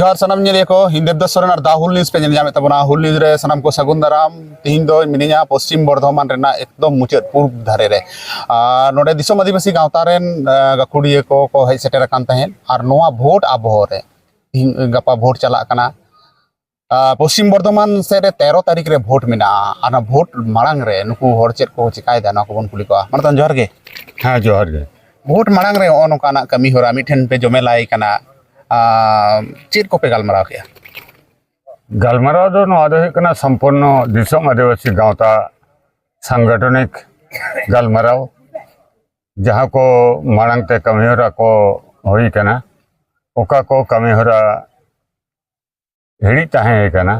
जोहार सनम नेलिया को हिंदेवदास सोरेन और दा हुल न्यूज़ पे नेल जामे तबना हुल न्यूज़ रे सनम को सगुन दाराम तिहिन दो मिनिया पश्चिम बर्धमान रेना एकदम मुचाद पूर्व धारे रे नोडे दिसोम आदिवासी गावता रेन गाखुड़िया को हेज सेटेर कान तहेन और नोआ भोट आबहो रे तिहिन गापा भोट चला कना पश्चिम बर्धमान से 13 तारीख रे भोट मेना आना भोट मांग रे नुकु हर चेद को चिकाय दा ना को बन कुली को मानतन जोहार गे हाँ जोहार गे भोट मांग रे ओ नोकाना कमी होरा मिठेन पे जमेलाई कना चेद को पे गालमराव किया गालमराव दो नोआ दो कना संपूर्ण दिसोम आदिवासी गावता सांगठनिक गालमराव जहाँ को मांग ते कमी होरा को होई कना ओका को कमी होरा हिड़ी ताहे कना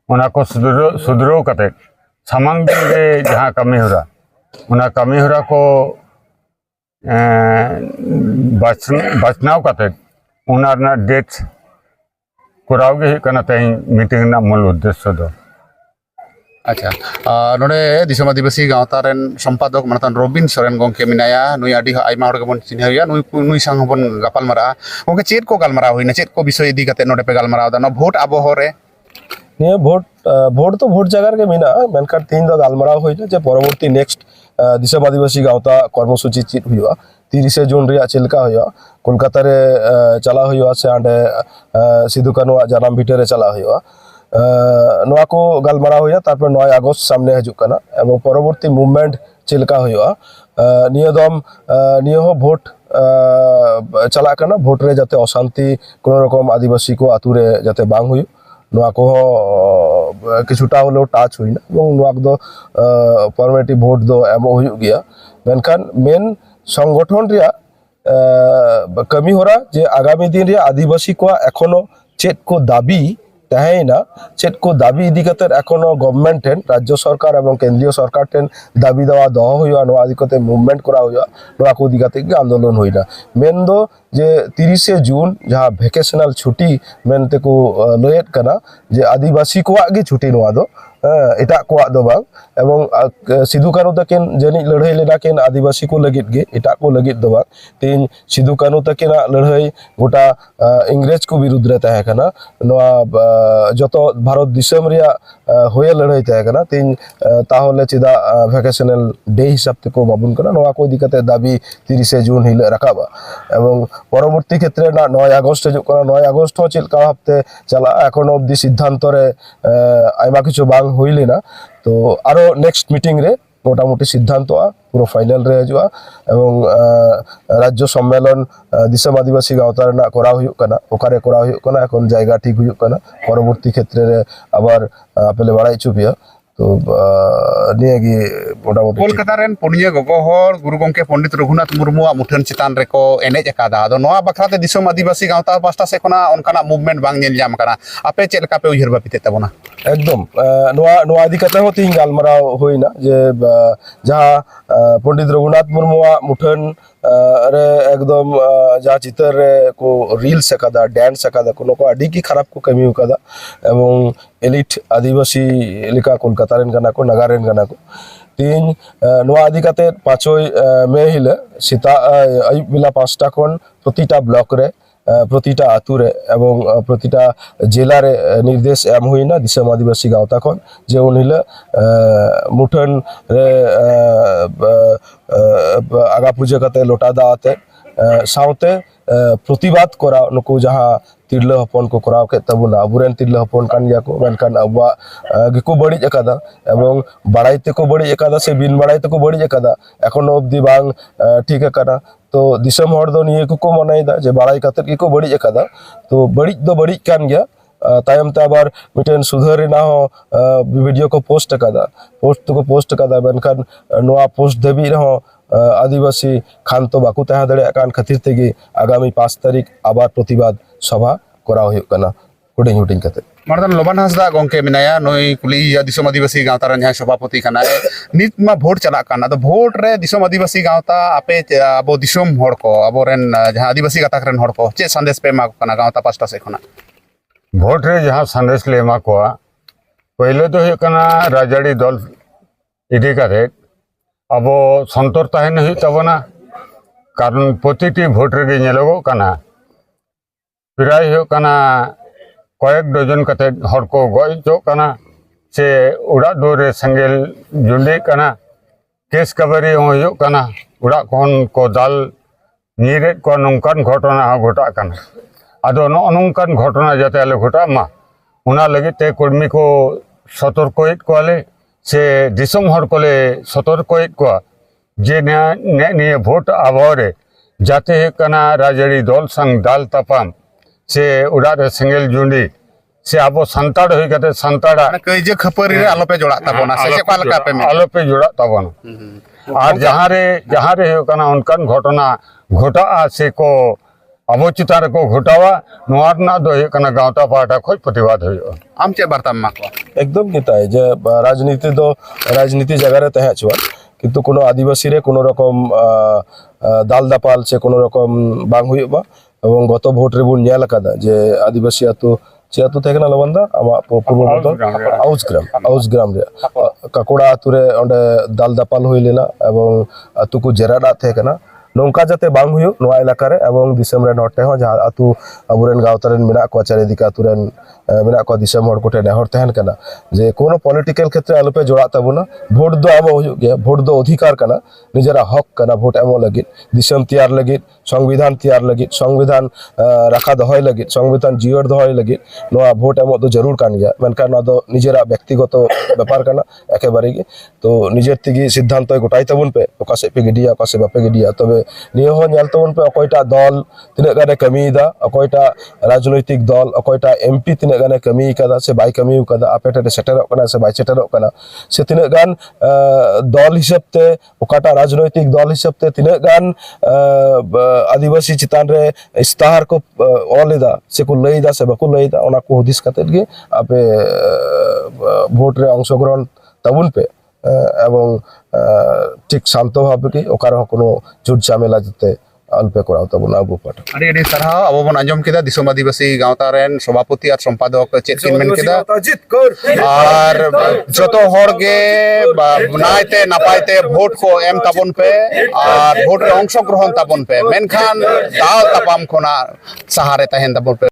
उना को सुधरो कते सामांग गे जहाँ कमी होरा उना कमी होरा को बचनाव कते उनार डेट कराव गे कना तई मीटिंग ना मूल उद्देश्य दो अच्छा नोडे दिसोम आदिवासी गावता रेन संपादक मानतन रबिन सोरेन गोंके मिनाया नुई आदि आइमा हर गेबन चिन्हया नुई संग हबन गापाल मारा गोंके चेद को गालमारा होइना चेद को विषय इदी कते नोडे पे गालमारा दा भोट आबहो रे ने भोट तो भोट जगार के मिना मेनकार तीन दो गालमारा होइना जे परवर्ती नेक्स्ट दिसोम आदिवासी गावता कर्मसूची चेद हुआ 30 जून रे चलका हुआ कोलकाता रे चला हुआ से आंडे सिधु कानू जानाम भिटे रे चला हुआ नोआ को गालमारा हुआ तारपर 9 अगस्त सामने हजू कना एवं परवर्ती मुवमेंट चलका हुआ नियदम नियो भोट चला कना भोट रे जाते अशांति कोनो रकम आदिवासी को आतु रे जाते बांग हुई नोआ को किछुटा हलो टाच हुई ना एवं नोआ दो परमेटिव भोट दो एमो हुई गया मेनखान मेन संगठन रिया कमी होरा जे आगामी दिन रे आदिवासी को एखोनो चेत को दाबी तहेना चेत को दाबी इदी कते एखोनो गवर्नमेंट टेन राज्य सरकार एवं केंद्रीय सरकार टेन दाबी देवा दह हुआ नो आदि कते मूवमेंट करा हुआ नोआ को इदी कते आंदोलन होइना मेन दो जे 30 जून जहाँ वेकेशनल छुट्टी मेनते को लयत कना जे आदिवासी को गे छुट्टी नोआ दो एटा को दो बांग एवं सिधु कानू तकिन जनी लड़ाई लेना किन आदिवासी को लगित गे एटा को लगित दो बांग तीन सिधु कानू तकिन लड़ाई गोटा इंग्रेज को विरुद्ध रे तहे कना नोआ जतो भारत दिसम रिया होये लड़ाई तहे कना तीन ताहले चिदा वेकेशनल डे हिसाब ते को बाबुन कना नोआ को दिकते दाबी 30 जून हिल रखाबा एवं परवर्ती क्षेत्र ना 9 अगस्त हजू कना 9 अगस्त हो चिलका हफ्ते चला एखोन अब्दि सिद्धांत रे आइमा किछु बांग हुई ना तो आरो नेक्स्ट मीटिंग रे मोटामुटी सिद्धांत पूरा फाइनल रे हजुआ एवं राज्य सम्मेलन दिसोम आदिवासी गावता रेना करा हुयुक कना ओकारे करा हुयुक कना एखोन जायगा ठीक हुयुक कना परवर्ती क्षेत्र रे आबार आपेले बाड़ाई चुपिया तो नियागी मोटामुटी कोलकाता रेन पुनिया गगोहर गुरु गोंके पंडित रघुनाथ मुर्मु मुठन चितान रे को एनेज एकादा आदो नोआ बखराते दिसोम आदिवासी गावता पास्टा से कोना उनकाना मूवमेंट बांग नेल जाम कना आपे चेल का पे उहिर बापिते तबना एकदम नोआ आदि कते हो तीन गालमारा होइना जे जहाँ पंडित रघुनाथ मुर्मु मुठन रे एकदम जहाँ चितर रे को रील्स एकादा डांस एकादा कोनो को आदि की खराब को कमी उकादा एवं एलिट आदिवासी लिका कोलकाता रेन गाना को नगारेन गाना को तीन नोआ आदि कते 5 मे हिले सीता आयुब बेला 5टा खन प्रतिटा ब्लॉक रे प्रतिटा आतु रे एवं प्रतिटा जिला रे निर्देश एम हुईना दिसोम आदिवासी गावता खन जे उनहिले मुठन रे आगा पूजा कते लोटा दा आते साउते प्रतिबाद करा नुकु जहाँ तिरला हपन को कराव के तबुना अबुरेन तिरला हपन कान गया को मेनकान अबवा गिको बड़ी एकादा एवं बाड़ाईते को बड़ी एकादा से बिन बाड़ाईते को बड़ी एकादा एखोन अब्दि बांग ठीक एकाना तो दिसोम हर दो निये को मनाइदा जे बाड़ाई काते गिको बड़ी एकादा तो बड़ी कान गया तायम ते आबार मिटेन सुधार ना हो वीडियो को पोस्ट कदा मेनखान नोआ पोस्ट देबी रहो आदिवासी खान तो बाकू तहा दड़े कान खातिर तेगी आगामी 5 तारीख आबार प्रतिबाद सभा करा हुयुक कना हुडिंग हुडिंग कते मानतन लोबान हांसदा गोंके मिनाया नोई कुली दिसोम आदिवासी गावता रेन जहाँ सभापति कना नित मा भोट चला कना तो भोट रे दिसोम आदिवासी गावता आपे अबो दिसोम हड़ को अबो रेन जहाँ आदिवासी गाताक रेन हड़ को चे संदेश पे मा कना गावता पास्टा से खना भोट रे जहाँ संदेश ले एमा को पहले तो हुयुक कना राजाड़ी दल इदी करे अब संतर तहन हुई तबना कारण प्रतिटी भोट रे नेलोगो कना प्राय हुयुक कना कयेक डजन कते हर को गजो कना से उड़ा दोरे संगेल जुंडे कना केस कबरी हो कना उड़ा कौन को दाल नीरे को नौकान घटना घटा कना आदो नौकान घटना जाते आले घटा मा उना लगे ते कर्मी को सतर्क कोले से दिसम हर कोले सतर्क को जे ने भोट आबहरे जाते कना राजरी दल संग दाल तापाम से उड़ा रे सेंगेल जुंडी से आबो संताड़ होई कते संताड़ा कईजे खपरी रे आलोपे जोड़ा ताबोना से चेक पालका पे में आलोपे जोड़ा ताबोना और जहाँ रे हो कना उनकान घटना घटा से को अबो चितार को घटावा नोआर ना दो हो कना गांवता पाटा खोज प्रतिवाद होयो आम चे बार्ता मा को एकदम निताय जे राजनीति जगह रे तहे छुआ किंतु कोनो आदिवासी रे कोनो रकम दाल दापाल से कोनो रकम बांग हुयुबा एवं गत भोट रे बुन नेल कादा जे आदिवासी आतु चे आतु तेकना लवंदा आमा पूर्व बदल आउस ग्राम रे काकोड़ा आतु रे ओंडे दाल दापाल हुई लेना एवं आतु को जेराडा तेकना नौका जाते बांग हुयो नोआ इलाका रे एवं दिसम रे नोटे हो जहां आतु अबुरेन गावतारेन मेना को चारिदिका आतुरेन मेना को दिसम हर कोटे नेहर तहन कना जे कोनो पॉलिटिकल क्षेत्र आलोपे जोड़ा ताबुना भोट दो आबो हुयो गया भोट दो अधिकार कना निजरा हक कना भोट एमो लगित दिसम तैयार लगित संविधान तैयार लगित संविधान रखा दहय लगित संविधान जियर दहय लगित नोआ भोट एमो दो जरूर कान गया मेनका ना दो निजरा व्यक्तिगत व्यापार कना एके बारे गे तो निजेर तिगी सिद्धांत गोटाई ताबुन पे ओका से पे गिडिया ओका से बापे गिडिया तबे नियो हो नेल ताबुन पे अकोयटा दल तिने गाने कमीदा अकोयटा राजनैतिक दल अकोयटा एमपी तिने गाने कमी कदा से बाय कमी कदा आपेटे सेटरक कना से बाय सेटरक कना से तिने गान दल हिसाब ते ओकाटा राजनैतिक दल हिसाब ते तिने गान आदिवासी चितान रे इस्ताहार को ओलेदा से को लईदा से बाको लईदा ओना को हदिस काते गे आपे भोट रे अंशग्रहण ताबुन पे एवं ठीक शांत भाव की ओकार कोनो झुट झमेला जते अल्पे कराव ताबुन आबो पाट अड़ी अड़ी सरहाव अब बन आंजम केदा दिसम आदिवासी गांवता रेन सभापति और संपादक चेक किन मेन केदा और जतो हर गे नायते नापायते भोट को एम ताबुन पे और भोट रे अंशग्रहण ताबुन पे मेनखान दाल तापाम खोना सहारे तहन ताबुन पे